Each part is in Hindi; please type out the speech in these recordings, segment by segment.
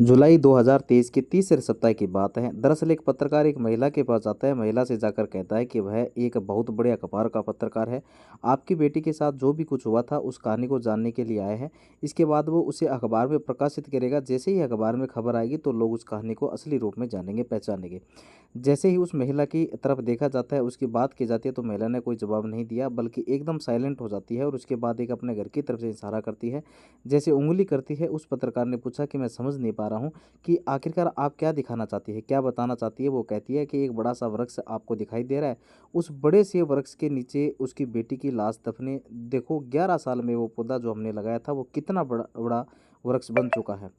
जुलाई 2023 के तीसरे सप्ताह की बात है। दरअसल एक पत्रकार एक महिला के पास आता है। महिला से जाकर कहता है कि वह एक बहुत बड़े अखबार का पत्रकार है। आपकी बेटी के साथ जो भी कुछ हुआ था उस कहानी को जानने के लिए आए हैं। इसके बाद वो उसे अखबार में प्रकाशित करेगा। जैसे ही अखबार में खबर आएगी तो लोग उस कहानी को असली रूप में जानेंगे, पहचानेंगे। जैसे ही उस महिला की तरफ देखा जाता है, उसकी बात की जाती है, तो महिला ने कोई जवाब नहीं दिया बल्कि एकदम साइलेंट हो जाती है और उसके बाद एक अपने घर की तरफ से इशारा करती है, जैसे उंगली करती है। उस पत्रकार ने पूछा कि मैं समझ नहीं पा रहा हूँ कि आखिरकार आप क्या दिखाना चाहती है, क्या बताना चाहती है। वो कहती है कि एक बड़ा सा वृक्ष आपको दिखाई दे रहा है, उस बड़े से वृक्ष के नीचे उसकी बेटी की लाश दफने। देखो 11 साल में वो पौधा जो हमने लगाया था वो कितना बड़ा बड़ा वृक्ष बन चुका है।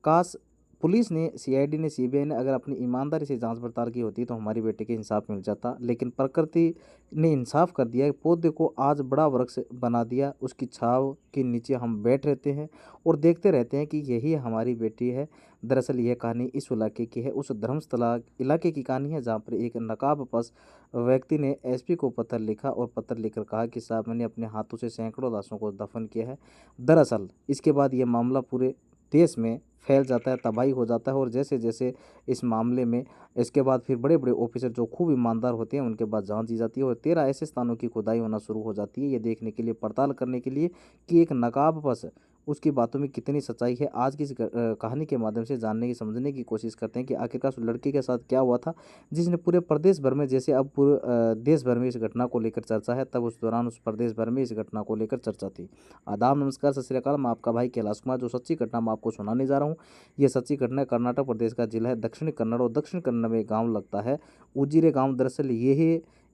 काश पुलिस ने, सीआईडी ने, सीबीआई ने अगर अपनी ईमानदारी से जांच पड़ताल की होती तो हमारी बेटी के इंसाफ मिल जाता। लेकिन प्रकृति ने इंसाफ कर दिया है, पौधे को आज बड़ा वृक्ष बना दिया। उसकी छाव के नीचे हम बैठ रहते हैं और देखते रहते हैं कि यही हमारी बेटी है। दरअसल यह कहानी इस इलाके की है, उस धर्मस्थला इलाके की कहानी है, जहाँ पर एक नकाबपोश व्यक्ति ने एसपी को पत्र लिखा और पत्र लिखकर कहा कि साहब मैंने अपने हाथों से सैकड़ों लाशों को दफन किया है। दरअसल इसके बाद यह मामला पूरे देश में फैल जाता है, तबाही हो जाता है। और जैसे जैसे इस मामले में इसके बाद फिर बड़े बड़े ऑफिसर जो खूब ईमानदार होते हैं उनके बाद जांच की जाती है और 13 ऐसे स्थानों की खुदाई होना शुरू हो जाती है, ये देखने के लिए, पड़ताल करने के लिए कि एक नकाबपोश उसकी बातों में कितनी सच्चाई है। आज की इस कहानी के माध्यम से जानने की, समझने की कोशिश करते हैं कि आखिरकार उस लड़की के साथ क्या हुआ था जिसने पूरे प्रदेश भर में, जैसे अब पूरे देश भर में इस घटना को लेकर चर्चा है, तब उस दौरान उस प्रदेश भर में इस घटना को लेकर चर्चा थी। आदाब, नमस्कार, सत श्री अकाल। मैं आपका भाई कैलाश कुमार जो सच्ची घटना मैं आपको सुनाने जा रहा हूँ। ये सच्ची घटना कर्नाटक प्रदेश का जिला है दक्षिण कन्नड़, और दक्षिण कन्नड़ में गांव लगता है उजिरे गांव। दरअसल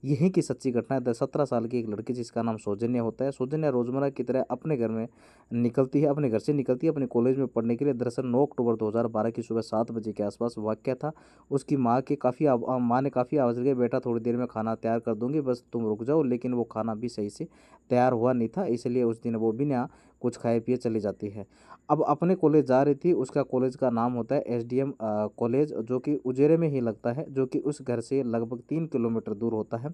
यही की सच्ची घटना है। 17 साल की एक लड़की जिसका नाम सौजन्या होता है। सौजन्या रोजमर्रा की तरह अपने घर में निकलती है, अपने घर से निकलती है अपने कॉलेज में पढ़ने के लिए। दरअसल 9 अक्टूबर 2012 की सुबह 7 बजे के आसपास वाक़या था। उसकी माँ ने काफ़ी आवाज़ लगाई, बेटा थोड़ी देर में खाना तैयार कर दूंगी, बस तुम रुक जाओ। लेकिन वो खाना भी सही से तैयार हुआ नहीं था, इसलिए उस दिन वो बिना कुछ खाए पिए चली जाती है। अब अपने कॉलेज जा रही थी। उसका कॉलेज का नाम होता है एसडीएम कॉलेज, जो कि उजेरे में ही लगता है, जो कि उस घर से लगभग 3 किलोमीटर दूर होता है।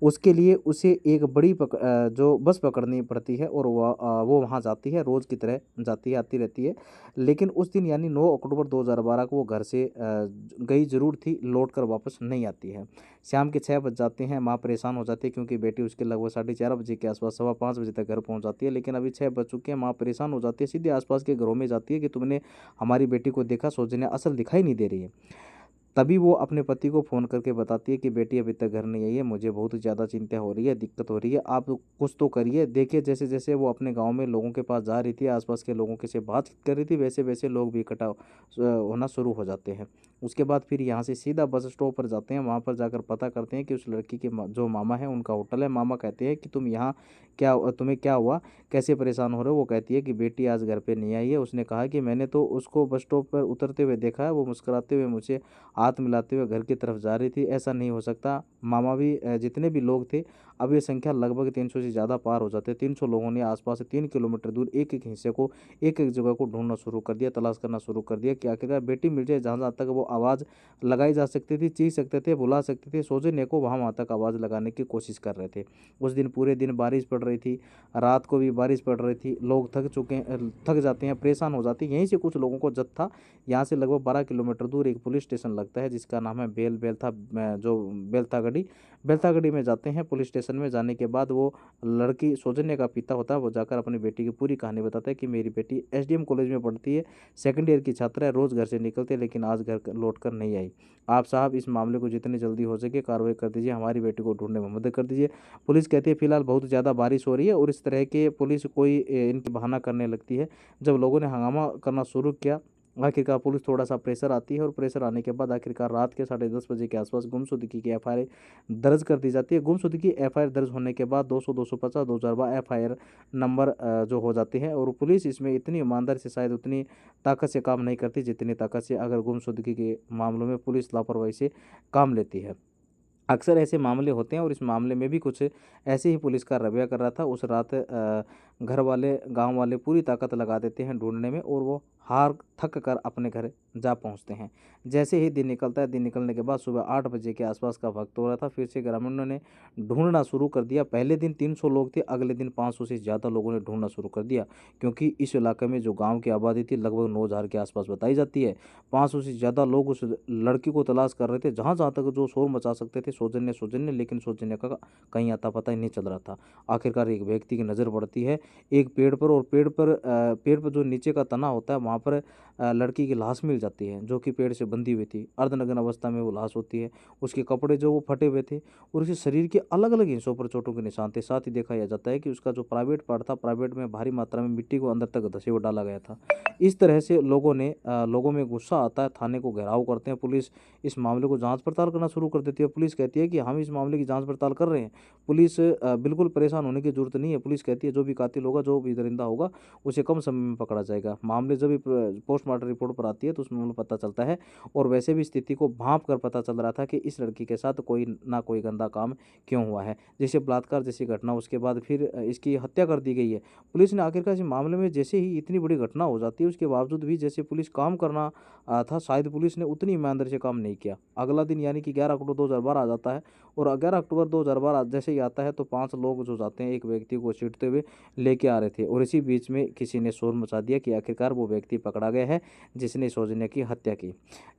उसके लिए उसे एक बड़ी जो बस पकड़नी पड़ती है और वो वहाँ जाती है, रोज़ की तरह जाती है, आती रहती है। लेकिन उस दिन यानी 9 अक्टूबर 2012 को वो घर से गई ज़रूर थी, लौट कर वापस नहीं आती है। शाम के 6 बज जाते हैं। माँ परेशान हो जाती है क्योंकि बेटी उसके लगभग 4:30 बजे के आसपास, 4:15 बजे तक घर पहुँच जाती है। लेकिन अभी 6 बज चुके हैं। माँ परेशान हो जाती है, सीधे आसपास के घरों में जाती है कि तुमने हमारी बेटी को देखा, सौजन्या असल दिखाई नहीं दे रही है। तभी वो अपने पति को फ़ोन करके बताती है कि बेटी अभी तक घर नहीं आई है, मुझे बहुत ज़्यादा चिंता हो रही है, दिक्कत हो रही है, आप कुछ तो करिए। देखिए जैसे जैसे वो अपने गांव में लोगों के पास जा रही थी, आसपास के लोगों के से बातचीत कर रही थी, वैसे वैसे लोग भी इकट्ठा होना शुरू हो जाते हैं। उसके बाद फिर यहाँ से सीधा बस स्टॉप पर जाते हैं। वहाँ पर जाकर पता करते हैं कि उस लड़की के जो मामा है उनका होटल है। मामा कहते हैं कि तुम यहाँ क्या, तुम्हें क्या हुआ, कैसे परेशान हो रहे हो। वो कहती है कि बेटी आज घर पे नहीं आई है। उसने कहा कि मैंने तो उसको बस स्टॉप पर उतरते हुए देखा है, वो मुस्कुराते हुए मुझे हाथ मिलाते हुए घर की तरफ जा रही थी। ऐसा नहीं हो सकता। मामा भी, जितने भी लोग थे, अब ये संख्या लगभग 300 से ज़्यादा पार हो जाते। 300 लोगों ने आसपास से 3 किलोमीटर दूर एक एक हिस्से को, एक एक जगह को ढूंढना शुरू कर दिया, तलाश करना शुरू कर दिया कि आखिरकार बेटी मिल जाए। जहाँ जहाँ तक वो आवाज़ लगाई जा सकती थी, चीख सकते थे, बुला सकते थे, सौजन्या को वहाँ वहाँ तक आवाज़ लगाने की कोशिश कर रहे थे। उस दिन पूरे दिन बारिश पड़ रही थी, रात को भी बारिश पड़ रही थी। लोग थक जाते हैं, परेशान हो जाते हैं। यहीं से कुछ लोगों को जत्था, यहाँ से लगभग 12 किलोमीटर दूर एक पुलिस स्टेशन लगता है जिसका नाम है जो बेलथागढ़ी में जाते हैं। पुलिस स्टेशन में जाने के बाद वो लड़की, सौजन्या का पिता होता है, वो जाकर अपनी बेटी की पूरी कहानी बताता है कि मेरी बेटी एसडीएम कॉलेज में पढ़ती है, सेकंड ईयर की छात्रा है, रोज़ घर से निकलती है लेकिन आज घर लौट कर नहीं आई। आप साहब इस मामले को जितनी जल्दी हो सके कार्रवाई कर दीजिए, हमारी बेटी को ढूंढने में मदद कर दीजिए। पुलिस कहती है फिलहाल बहुत ज़्यादा बारिश हो रही है, और इस तरह के पुलिस कोई इनकी बहाना करने लगती है। जब लोगों ने हंगामा करना शुरू किया, आखिरकार पुलिस थोड़ा सा प्रेशर आती है, और प्रेशर आने के बाद आखिरकार रात के 10:30 बजे के आसपास गुमशुदगी की एफआईआर दर्ज कर दी जाती है। गुमशुदगी एफआईआर दर्ज होने के बाद 200, 250, 2012 एफआईआर नंबर जो हो जाते हैं, और पुलिस इसमें इतनी ईमानदारी से, शायद उतनी ताकत से काम नहीं करती जितनी ताकत से अगर गुमशुदगी के मामलों में पुलिस लापरवाही से काम लेती है। अक्सर ऐसे मामले होते हैं, और इस मामले में भी कुछ ऐसे ही पुलिस का रवैया कर रहा था। उस रात घर वाले, गांव वाले पूरी ताकत लगा देते हैं ढूंढने में, और वो हार थक कर अपने घर जा पहुंचते हैं। जैसे ही दिन निकलता है, दिन निकलने के बाद सुबह 8 बजे के आसपास का वक्त हो रहा था, फिर से ग्रामीणों ने ढूंढना शुरू कर दिया। पहले दिन 300 लोग थे, अगले दिन 500 से ज़्यादा लोगों ने ढूंढना शुरू कर दिया, क्योंकि इस इलाके में जो गांव की आबादी थी लगभग 9,000 के आसपास बताई जाती है। 500 से ज़्यादा लोग उस लड़की को तलाश कर रहे थे, जहाँ जहाँ तक जो शोर मचा सकते थे, सौजन्य सौजन्य, लेकिन सौजन्य का कहीं आता पता ही नहीं चल रहा था। आखिरकार एक व्यक्ति की नज़र पड़ती है एक पेड़ पर, और पेड़ पर जो नीचे का तना होता है वहाँ पर लड़की की लाश मिल जाती है, जो कि पेड़ से बंधी हुई थी। अर्धनग्न अवस्था में वो लाश होती है। उसके कपड़े जो वो फटे हुए थे, और उसके शरीर के अलग अलग हिस्सों पर चोटों के निशान थे। साथ ही देखा यह जाता है कि उसका जो प्राइवेट पार्ट था, प्राइवेट में भारी मात्रा में मिट्टी को अंदर तक धंसे हुए डाला गया था। इस तरह से लोगों में गुस्सा आता है, थाने को घेराव करते हैं। पुलिस इस मामले को जांच पड़ताल करना शुरू कर देती है। पुलिस कहती है कि हम इस मामले की जांच पड़ताल कर रहे हैं। पुलिस बिल्कुल परेशान होने की जरूरत नहीं है। पुलिस कहती है जो भी कातिल होगा, जो भी दरिंदा होगा, उसे कम समय में पकड़ा जाएगा। मामले जब भी पोस्टमार्टम रिपोर्ट पर आती है तो उसमें हमें पता चलता है, और वैसे भी स्थिति को भांप कर पता चल रहा था कि इस लड़की के साथ कोई ना कोई गंदा काम क्यों हुआ है। जैसे बलात्कार जैसी घटना, उसके बाद फिर इसकी हत्या कर दी गई है। पुलिस ने आखिरकार इस मामले में, जैसे ही इतनी बड़ी घटना हो जाती है, उसके बावजूद भी जैसे पुलिस काम करना था, शायद पुलिस ने उतनी ईमानदारी से काम नहीं किया। अगला दिन यानी कि 11 अक्टूबर 2012 आ जाता है, और 11 अक्टूबर 2012 जैसे ही आता है तो 5 लोग जो जाते हैं एक व्यक्ति को छीटते हुए लेके आ रहे थे, और इसी बीच में किसी ने शोर मचा दिया कि आखिरकार वो व्यक्ति पकड़ा गया है जिसने सौजन्या की हत्या की।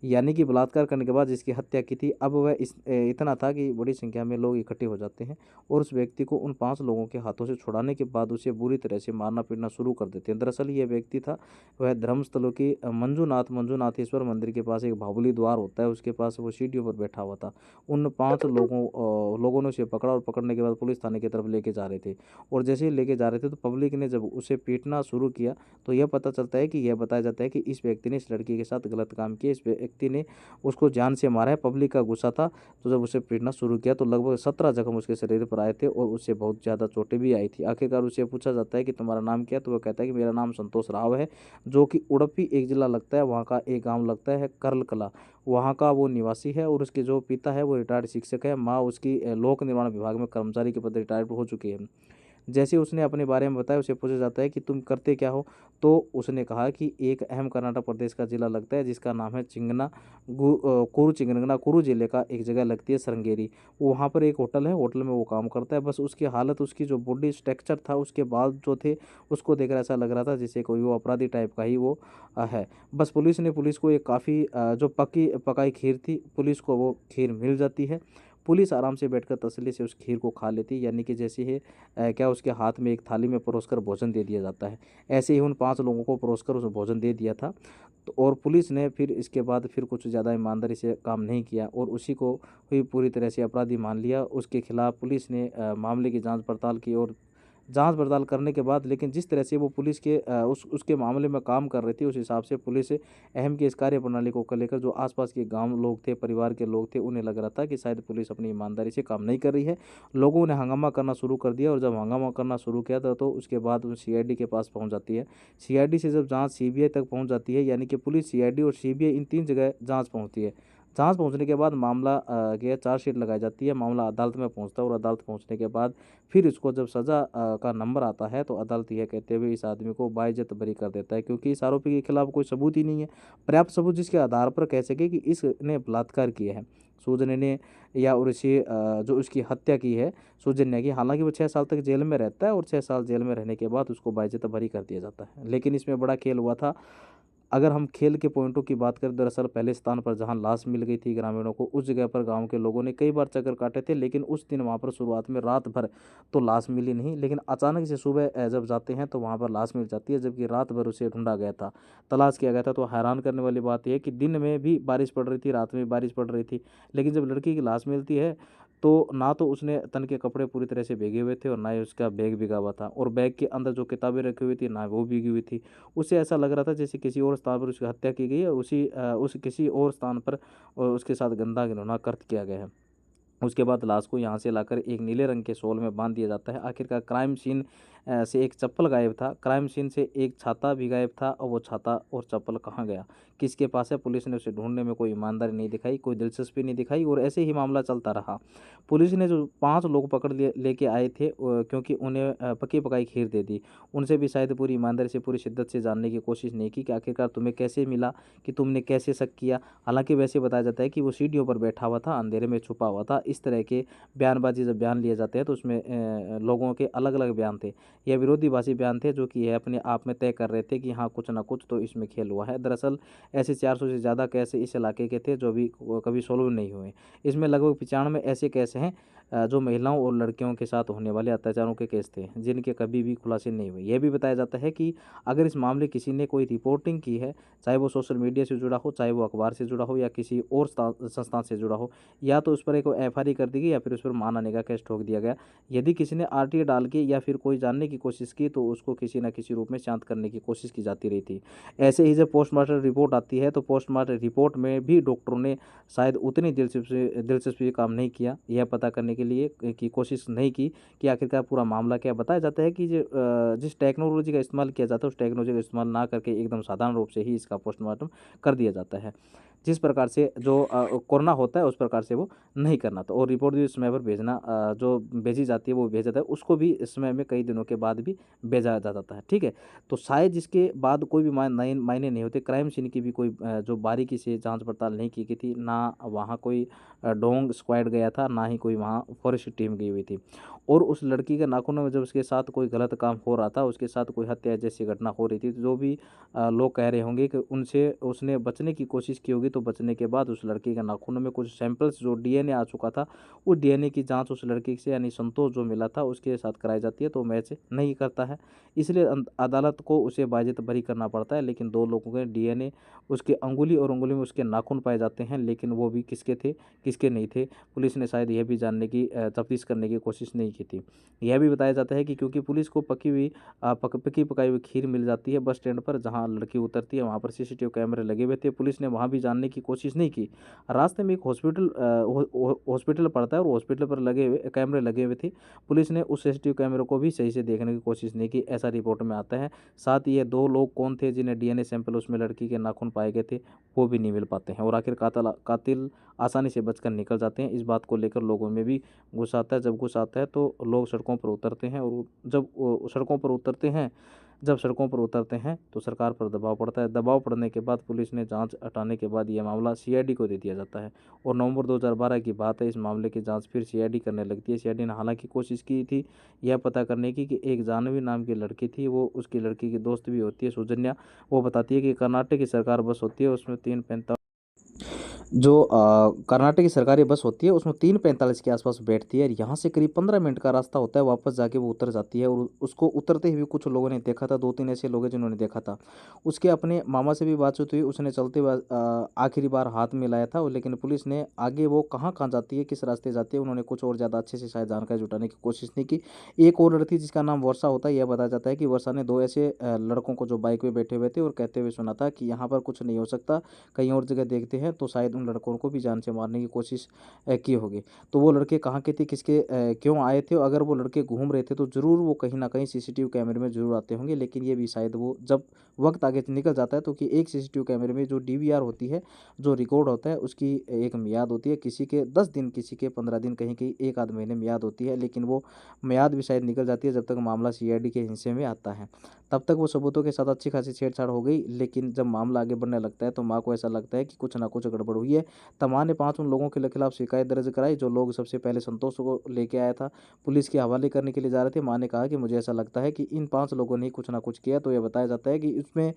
यानी कि बलात्कार करने के बाद जिसकी हत्या की थी, अब वह इतना था कि बड़ी संख्या में लोग इकट्ठे हो जाते हैं, और उस व्यक्ति को उन 5 लोगों के हाथों से छुड़ाने के बाद उसे बुरी तरह से मारना पीटना शुरू कर देते हैं। दरअसल ये व्यक्ति था, वह धर्मस्थलों की मंजूनाथेश्वर मंदिर के पास एक बाहुबली द्वार होता है, उसके पास वो सीढ़ियों पर बैठा हुआ था। उन 5 लोगों ने उसे पकड़ा, और पकड़ने के बाद पुलिस थाने की तरफ लेके जा रहे थे। और जैसे ही लेके जा रहे थे तो पब्लिक ने जब उसे पीटना शुरू किया, तो यह पता चलता है कि यह बताया जाता है कि इस व्यक्ति ने इस लड़की के साथ गलत काम किया, इस व्यक्ति ने उसको जान से मारा है। पब्लिक का गुस्सा था, तो जब उसे पीटना शुरू किया तो लगभग 17 जख्म उसके शरीर पर आए थे, और उससे बहुत ज़्यादा चोटें भी आई थी। आखिरकार उसे पूछा जाता है कि तुम्हारा नाम क्या है, तो वह कहता है कि मेरा नाम संतोष राव है, जो कि उड़पी एक जिला लगता है, वहाँ का एक गाँव लगता है करल कला, वहाँ का वो निवासी है। और उसके जो पिता है वो रिटायर्ड शिक्षक है, माँ उसकी लोक निर्माण विभाग में कर्मचारी के पद रिटायर्ड हो चुकी है। जैसे उसने अपने बारे में बताया, उसे पूछा जाता है कि तुम करते क्या हो, तो उसने कहा कि एक अहम कर्नाटक प्रदेश का जिला लगता है जिसका नाम है कुरु चिंगनगना, कुरु जिले का एक जगह लगती है श्रृंगेरी, वहाँ पर एक होटल है, होटल में वो काम करता है। बस उसकी हालत, उसकी जो बॉडी स्ट्रक्चर था, उसके बाल जो थे, उसको देखकर ऐसा लग रहा था जैसे कोई वो अपराधी टाइप का ही वो है। बस पुलिस को एक काफ़ी जो पकी पकाई खीर थी, पुलिस को वो खीर मिल जाती है। पुलिस आराम से बैठकर तसल्ली से उस खीर को खा लेती, यानी कि जैसे ही क्या उसके हाथ में एक थाली में परोसकर भोजन दे दिया जाता है। ऐसे ही उन 5 लोगों को परोसकर उसे भोजन दे दिया था। तो और पुलिस ने फिर इसके बाद फिर कुछ ज़्यादा ईमानदारी से काम नहीं किया, और उसी को ही पूरी तरह से अपराधी मान लिया। उसके खिलाफ पुलिस ने मामले की जांच पड़ताल की, और जांच पड़ताल करने के बाद, लेकिन जिस तरह से वो पुलिस के उसके मामले में काम कर रही थी, उस हिसाब से पुलिस अहम की इस कार्यप्रणाली को लेकर जो आसपास के गांव लोग थे, परिवार के लोग थे, उन्हें लग रहा था कि शायद पुलिस अपनी ईमानदारी से काम नहीं कर रही है। लोगों ने हंगामा करना शुरू कर दिया, और जब हंगामा करना शुरू किया था तो उसके बाद वो सीआईडी के पास पहुंच जाती है। सीआईडी से जब जाँच सीबीआई तक पहुँच जाती है, यानी कि पुलिस, सीआईडी और सीबीआई, इन 3 जगह जाँच पहुँचती है। जाँच पहुँचने के बाद मामला की चार्जशीट लगाई जाती है, मामला अदालत में पहुँचता है, और अदालत पहुँचने के बाद फिर इसको जब सज़ा का नंबर आता है, तो अदालत यह कहते हुए इस आदमी को बाइज्जत बरी कर देता है, क्योंकि इस आरोपी के खिलाफ कोई सबूत ही नहीं है, पर्याप्त सबूत जिसके आधार पर कह सके कि इसने बलात्कार किया है सौजन्या ने, या और इसे जो उसकी हत्या की है सौजन्या की। हालांकि वो 6 साल तक जेल में रहता है, और 6 साल जेल में रहने के बाद उसको बाइज्जत बरी कर दिया जाता है। लेकिन इसमें बड़ा खेल हुआ था। अगर हम खेल के पॉइंटों की बात करें, दरअसल पहले स्थान पर जहां लाश मिल गई थी ग्रामीणों को, उस जगह पर गांव के लोगों ने कई बार चक्कर काटे थे, लेकिन उस दिन वहां पर शुरुआत में रात भर तो लाश मिली नहीं, लेकिन अचानक से सुबह जब जाते हैं तो वहां पर लाश मिल जाती है, जबकि रात भर उसे ढूंढा गया था, तलाश किया गया था। तो हैरान करने वाली बात यह है कि दिन में भी बारिश पड़ रही थी, रात में भी बारिश पड़ रही थी, लेकिन जब लड़की की लाश मिलती है तो ना तो उसने तन के कपड़े पूरी तरह से भीगे हुए थे, और ना ही उसका बैग भीगा हुआ था, और बैग के अंदर जो किताबें रखी हुई थी ना वो भीगी हुई थी। उससे ऐसा लग रहा था जैसे किसी और स्थान पर उसकी हत्या की गई है, उस किसी और स्थान पर उसके साथ गंदा घिनौना कृत्य किया गया है। उसके बाद लाश को यहाँ से लाकर एक नीले रंग के शॉल में बांध दिया जाता है। आखिरकार क्राइम सीन से एक चप्पल गायब था, क्राइम सीन से एक छाता भी गायब था, और वो छाता और चप्पल कहाँ गया, किसके पास है? पुलिस ने उसे ढूंढने में कोई ईमानदारी नहीं दिखाई, कोई दिलचस्पी नहीं दिखाई, और ऐसे ही मामला चलता रहा। पुलिस ने जो 5 लोग पकड़ लिए लेके आए थे, क्योंकि उन्हें पकी पकाई खीर दे दी, उनसे भी शायद पूरी ईमानदारी से, पूरी शिद्दत से जानने की कोशिश नहीं की कि आखिरकार तुम्हें कैसे मिला, कि तुमने कैसे शक किया। हालांकि वैसे बताया जाता है कि वो सीढ़ियों पर बैठा हुआ था, अंधेरे में छुपा हुआ था। इस तरह के बयानबाजी जब बयान लिए जाते हैं तो उसमें लोगों के अलग अलग बयान थे। यह विरोधीभाषी बयान थे, जो कि यह अपने आप में तय कर रहे थे कि हाँ, कुछ ना कुछ तो इसमें खेल हुआ है। दरअसल ऐसे 400 से ज़्यादा केस इस इलाके के थे जो भी कभी सोल्व नहीं हुए। इसमें लगभग 95 ऐसे केस हैं जो महिलाओं और लड़कियों के साथ होने वाले अत्याचारों के केस थे, जिनके कभी भी खुलासे नहीं हुए। यह भी बताया जाता है कि अगर इस मामले किसी ने कोई रिपोर्टिंग की है, चाहे वो सोशल मीडिया से जुड़ा हो, चाहे वो अखबार से जुड़ा हो, या किसी और संस्थान से जुड़ा हो, या तो उस पर एक एफआईआर कर दी गई, या फिर उस पर मानहानि का केस ठोक दिया गया। यदि किसी ने आरटीआई डाल के या फिर कोई जानने की कोशिश की, तो उसको किसी न किसी रूप में शांत करने की कोशिश की जाती रही थी। ऐसे ही जब पोस्टमार्टम रिपोर्ट आती है, तो पोस्टमार्टम रिपोर्ट में भी डॉक्टरों ने शायद उतनी दिलचस्पी काम नहीं किया, यह पता करने के लिए की कोशिश नहीं की कि आखिरकार पूरा मामला क्या है। बताया जाता है कि जिस टेक्नोलॉजी का इस्तेमाल किया जाता है, उस टेक्नोलॉजी का इस्तेमाल ना करके एकदम साधारण रूप से ही इसका पोस्टमार्टम कर दिया जाता है। जिस प्रकार से जो कोरोना होता है, उस प्रकार से वो नहीं करना था, और रिपोर्ट भी समय पर भेजना, जो भेजी जाती है वो भेजा जाता है, उसको भी समय में कई दिनों के बाद भी भेजा जाता है। ठीक है, तो शायद जिसके बाद कोई भी मायने नहीं होते। क्राइम सीन की भी कोई जो बारीकी से जांच पड़ताल नहीं की गई थी, ना वहाँ कोई डोंग स्क्वाड गया था, ना ही कोई वहाँ फॉरेस्ट टीम गई हुई थी। और उस लड़की के नाखूनों में जब उसके साथ कोई गलत काम हो रहा था, उसके साथ कोई हत्या जैसी घटना हो रही थी, तो जो भी लोग कह रहे होंगे कि उनसे उसने बचने की कोशिश की होगी, तो बचने के बाद उस लड़की के नाखूनों में कुछ सैंपल्स जो डीएनए आ चुका था, उस डीएनए की जांच उस लड़की से, यानी संतोष जो मिला था, उसके साथ कराई जाती है, तो मैच नहीं करता है। इसलिए अदालत को उसे बाइज्जत बरी करना पड़ता है। लेकिन 2 लोगों के डीएनए, उसकी अंगुली और उंगली में उसके नाखून पाए जाते हैं, लेकिन वो भी किसके थे, किसके नहीं थे, पुलिस ने शायद यह भी जानने की तफ्तीश करने की कोशिश नहीं की थी। यह भी बताया जाता है कि क्योंकि पुलिस को पकी पकाई हुई खीर मिल जाती है बस स्टैंड पर, जहां लड़की उतरती है, वहां पर सीसीटीवी कैमरे लगे हुए थे। पुलिस ने वहां भी जानने की कोशिश नहीं की। रास्ते में एक हॉस्पिटल पड़ता है, और हॉस्पिटल पर लगे हुए कैमरे लगे हुए थे। पुलिस ने उस सीसीटीवी कैमरे को भी सही से देखने की कोशिश नहीं की, ऐसा रिपोर्ट में आता है। साथ ही ये 2 लोग कौन थे जिन्हें डीएनए सैंपल उसमें लड़की के नाखून पाए गए थे, वो भी नहीं मिल पाते हैं, और आखिर कातिल आसानी से बचकर निकल जाते हैं। इस बात को लेकर लोगों में भी गुस्सा आता है। जब गुस्सा आता है तो लोग सड़कों पर उतरते हैं, और जब वो सड़कों पर उतरते हैं जब सड़कों पर उतरते हैं तो सरकार पर दबाव पड़ता है। दबाव पड़ने के बाद पुलिस ने जांच हटाने के बाद यह मामला सीआईडी को दे दिया जाता है, और नवंबर 2012 की बात है, इस मामले की जांच फिर सीआईडी करने लगती है। सीआईडी ने हालांकि कोशिश की थी यह पता करने की कि एक जानवी नाम की लड़की थी, वो उसकी लड़की की दोस्त भी होती है सौजन्या। वो बताती है कि कर्नाटक की सरकार बस होती है, उसमें 3:45 जो कर्नाटक की सरकारी बस होती है, उसमें 3:45 के आसपास बैठती है। यहाँ से करीब 15 मिनट का रास्ता होता है, वापस जाके वो उतर जाती है, और उसको उतरते हुए कुछ लोगों ने देखा था। 2-3 ऐसे लोग हैं जिन्होंने देखा था। उसके अपने मामा से भी बातचीत हुई, उसने चलते हुए आखिरी बार हाथ मिलाया था। लेकिन पुलिस ने आगे वो कहाँ जाती है, किस रास्ते जाती है, उन्होंने कुछ और ज़्यादा अच्छे से शायद जानकारी जुटाने की कोशिश नहीं की। एक और लड़की जिसका नाम वर्षा होता है, यह बताया जाता है कि वर्षा ने 2 ऐसे लड़कों को जो बाइक पे बैठे हुए थे और कहते हुए सुना था कि यहाँ पर कुछ नहीं हो सकता, कहीं और जगह देखते हैं, तो शायद उन लड़कों को भी जान से मारने की कोशिश की होगी। तो वो लड़के कहाँ के थे, क्यों आए थे, अगर वो लड़के घूम रहे थे तो ज़रूर वो कहीं न कहीं सीसीटीवी कैमरे में ज़रूर आते होंगे। लेकिन ये भी शायद वो जब वक्त आगे निकल जाता है, तो कि एक सीसीटीवी कैमरे में जो डीवीआर होती है, जो रिकॉर्ड होता है, उसकी एक मियाद होती है। किसी के 10 दिन, किसी के 15 दिन, कहीं कहीं 1 आध महीने मियाद होती है। लेकिन वो मियाद भी शायद निकल जाती है जब तक मामला सीआईडी के हिस्से में आता है। तब तक वो सबूतों के साथ अच्छी खासी छेड़छाड़ हो गई। लेकिन जब मामला आगे बढ़ने लगता है तो माँ को ऐसा लगता है कि कुछ ना कुछ गड़बड़ हुई है। तब माँ ने 5 उन लोगों के खिलाफ शिकायत दर्ज कराई, जो लोग सबसे पहले संतोष को लेके आया था, पुलिस के हवाले करने के लिए जा रहे थे। माँ ने कहा कि मुझे ऐसा लगता है कि इन 5 लोगों ने ही कुछ ना कुछ किया। तो यह बताया जाता है कि इसमें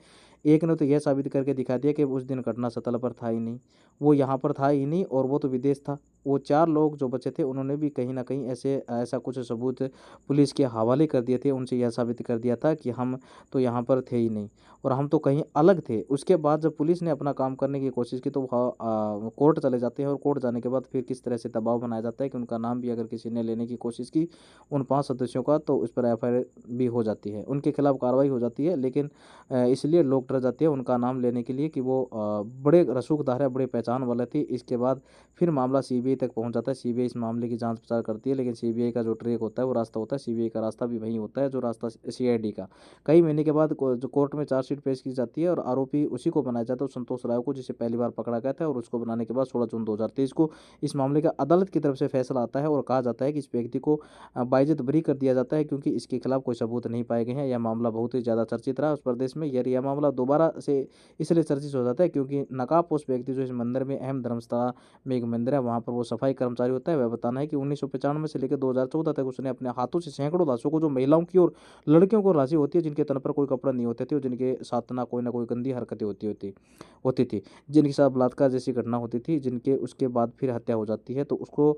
एक ने तो यह साबित करके दिखा दिया कि उस दिन घटनास्थल पर था ही नहीं, वो यहाँ पर था ही नहीं, और वो तो विदेश था। वो 4 लोग जो बचे थे, उन्होंने भी कहीं न कहीं ऐसा कुछ सबूत पुलिस के हवाले कर दिए थे। उनसे यह साबित कर दिया था कि हम तो यहाँ पर थे ही नहीं, और हम तो कहीं अलग थे। उसके बाद जब पुलिस ने अपना काम करने की कोशिश की, तो कोर्ट चले जाते हैं, और कोर्ट जाने के बाद फिर किस तरह से दबाव बनाया जाता है कि उनका नाम भी अगर किसी ने लेने की कोशिश की, उन 5 सदस्यों का, तो उस पर एफआईआर भी हो जाती है, उनके खिलाफ कार्रवाई हो जाती है। लेकिन इसलिए लोग डर जाती है उनका नाम लेने के लिए कि वो बड़े रसूखदार है, बड़े पहचान वाले थे। इसके बाद फिर मामला सीबीआई तक पहुँच जाता है। सीबीआई इस मामले की जाँच-पड़ताल करती है, लेकिन सीबीआई का जो ट्रैक होता है, वो रास्ता होता है, सीबीआई का रास्ता भी वही होता है जो रास्ता सीआईडी का। कई महीने के बाद जो कोर्ट में चार्जशीट पेश की जाती है और आरोपी उसी को बनाया जाता है, संतोष राय को, जिसे पहली बार पकड़ा गया था, और उसको बनाने के बाद 16 जून 2023 को इस मामले का अदालत की तरफ से फैसला आता है और कहा जाता है कि इस व्यक्ति को बाइज्जत बरी कर दिया जाता है, क्योंकि इसके खिलाफ कोई सबूत नहीं पाए गए हैं। यह मामला बहुत ही ज़्यादा चर्चित रहा उस प्रदेश में। यह मामला दोबारा से इसलिए चर्चित हो जाता है क्योंकि नकाबपोश व्यक्ति जो इस मंदिर में, अहम धर्मस्थला में एक मंदिर है, वहाँ पर वो सफाई कर्मचारी होता है। वह बताना है कि 1995 से लेकर 2014 तक उसने अपने हाथों से सैकड़ों लाशों को, जो महिलाओं की और लड़कियों को लाशें होती है जिनके तन पर कोई कपड़ा नहीं होते थे और जिनके साथ ना कोई गंदी हरकतें होती थी, जिनके साथ बलात्कार जैसी घटना होती थी, जिनके उसके बाद फिर हत्या हो जाती है, तो उसको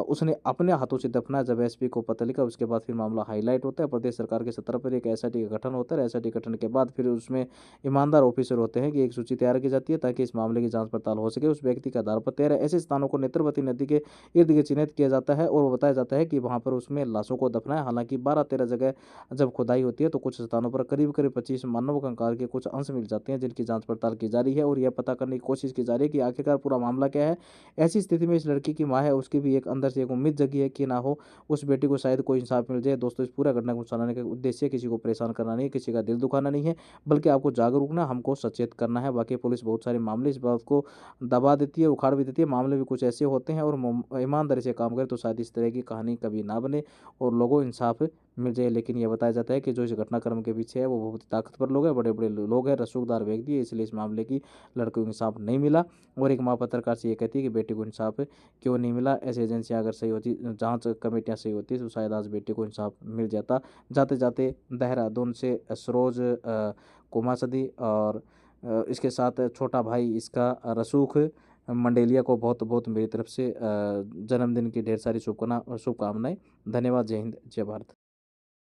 उसने अपने हाथों से दफनाया। जब एसपी को पता लगा, उसके बाद फिर मामला हाईलाइट होता है। प्रदेश सरकार के सत्र पर एक एसआईटी का गठन होता है। एसआईटी गठन के बाद फिर उसमें ईमानदार ऑफिसर होते हैं कि एक सूची तैयार की जाती है ताकि इस मामले की जांच पड़ताल हो सके। उस व्यक्ति के आधार पर 13 ऐसे स्थानों को नेत्रवती नदी के इर्द गिर्द चिन्हित किया जाता है और वो बताया जाता है कि वहां पर उसमें लाशों को दफनाया। हालांकि 12-13 जगह जब खुदाई होती है तो कुछ स्थानों पर करीब करीब 25 मानव कंकाल के कुछ अंश मिल जाते हैं, जिनकी जांच पड़ताल की जा रही है और यह पता करने की कोशिश की जा रही है कि आखिरकार पूरा मामला क्या है। ऐसी स्थिति में इस लड़की की माँ है, उसकी भी एक अंदर से एक उम्मीद जगी है कि ना हो उस बेटी को शायद कोई इंसाफ मिल जाए। दोस्तों, इस पूरा घटना को सुनाने का उद्देश्य किसी को परेशान करना नहीं है, किसी का दिल दुखाना नहीं है, बल्कि आपको जागरूक ना, हमको सचेत करना है। बाकी पुलिस बहुत सारे मामले इस बात को दबा देती है, उखाड़ भी देती है। मामले भी कुछ ऐसे होते हैं और ईमानदारी से काम करे तो शायद इस तरह की कहानी कभी ना बने और लोगों को इंसाफ मिल जाए। लेकिन यह बताया जाता है कि जो इस घटनाक्रम के पीछे है वो बहुत ही ताकतवर लोग हैं, बड़े बड़े लोग हैं, रसूखदार व्यक्ति है, इसलिए इस मामले की लड़की को इंसाफ नहीं मिला। और एक माँ पत्रकार से ये कहती है कि बेटी को इंसाफ क्यों नहीं मिला। ऐसी एजेंसियां अगर सही होती, जांच कमेटियां सही होती, तो शायद आज बेटी को इंसाफ मिल जाता। जाते जाते देहरादून से सरोज कुमासदी और इसके साथ छोटा भाई इसका रसूख मंडेलिया को बहुत बहुत मेरी तरफ से जन्मदिन की ढेर सारी शुभकामनाएं। धन्यवाद। जय हिंद, जय भारत।